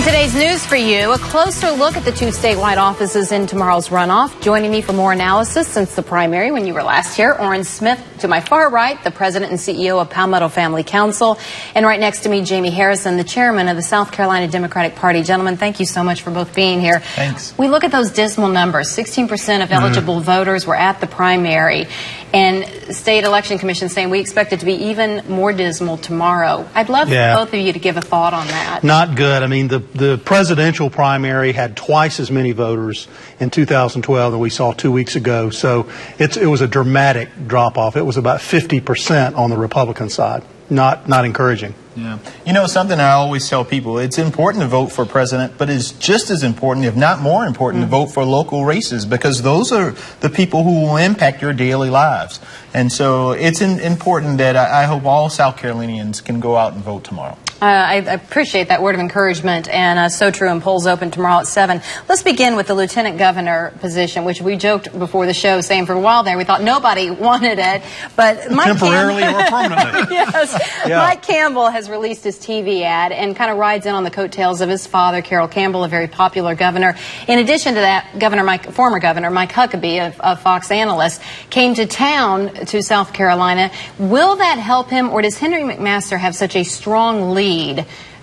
Today's news for you, a closer look at the two statewide offices in tomorrow's runoff. Joining me for more analysis since the primary when you were last here, Oran Smith to my far right, the president and CEO of Palmetto Family Council, and right next to me, Jaime Harrison, the chairman of the South Carolina Democratic Party. Gentlemen, thank you so much for both being here. Thanks. We look at those dismal numbers. 16% of eligible voters were at the primary, and State Election Commission saying we expect it to be even more dismal tomorrow. I'd love for both of you to give a thought on that. Not good. I mean, the presidential primary had twice as many voters in 2012 than we saw 2 weeks ago. So it was a dramatic drop-off. It was about 50% on the Republican side. Not encouraging. Yeah. You know, something I always tell people, it's important to vote for president, but it's just as important, if not more important, to vote for local races, because those are the people who will impact your daily lives. And so it's important that I hope all South Carolinians can go out and vote tomorrow. I appreciate that word of encouragement, and so true. And polls open tomorrow at 7. Let's begin with the lieutenant governor position, which we joked before the show, saying for a while there we thought nobody wanted it, but Mike temporarily or permanently. Yes, yeah. Mike Campbell has released his TV ad and kind of rides in on the coattails of his father, Carroll Campbell, a very popular governor. In addition to that, former Governor Mike Huckabee, a Fox analyst, came to town to South Carolina. Will that help him, or does Henry McMaster have such a strong lead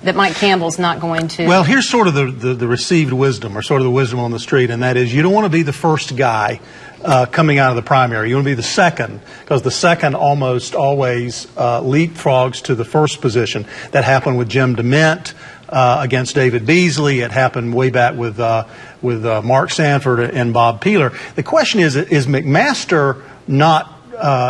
that Mike Campbell's not going to? Well, here's sort of the received wisdom, or sort of the wisdom on the street, and that is you don't want to be the first guy coming out of the primary. You want to be the second, because the second almost always leapfrogs to the first position. That happened with Jim DeMint against David Beasley. It happened way back with Mark Sanford and Bob Peeler. The question is McMaster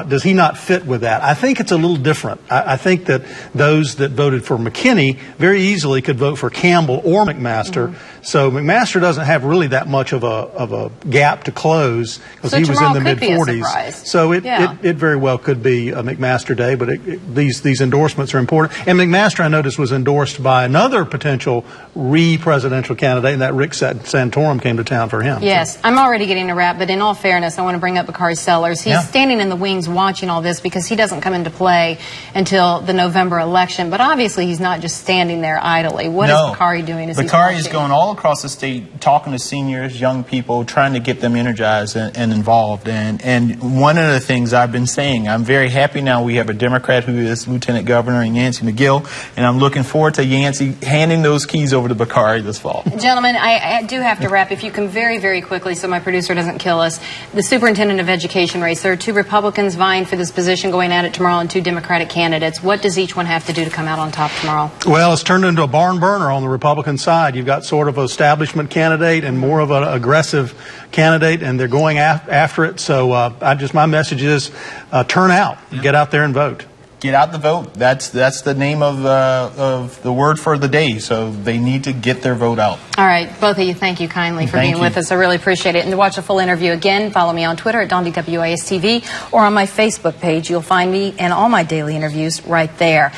does he not fit with that? I think it's a little different. I think that those that voted for McKinney very easily could vote for Campbell or McMaster. So McMaster doesn't have really that much of a gap to close, because he was in the mid-40s. So it very well could be a McMaster day, but these endorsements are important. And McMaster, I noticed, was endorsed by another potential re-presidential candidate, and that Rick Santorum came to town for him. Yes, I'm already getting a wrap, but in all fairness, I want to bring up Bakari Sellers. He's standing in the wings watching all this because he doesn't come into play until the November election. But obviously, he's not just standing there idly. What is Bakari doing? Bakari is going all across the state, talking to seniors, young people, trying to get them energized and involved. And one of the things I've been saying, I'm very happy now we have a Democrat who is Lieutenant Governor, Yancey McGill, and I'm looking forward to Yancey handing those keys over to Bakari this fall. Gentlemen, I do have to wrap. If you can very, very quickly, so my producer doesn't kill us, the Superintendent of Education race. There are two Republicans vying for this position going at it tomorrow, and two Democratic candidates. What does each one have to do to come out on top tomorrow? Well, it's turned into a barn burner on the Republican side. You've got sort of an establishment candidate and more of an aggressive candidate, and they're going after it. So my message is turn out, get out there and vote. Get out the vote. That's the name of the word for the day. So they need to get their vote out. All right, both of you, thank you kindly for being with us. I really appreciate it. And to watch a full interview again, follow me on Twitter at Dawndy WISTV, or on my Facebook page. You'll find me and all my daily interviews right there.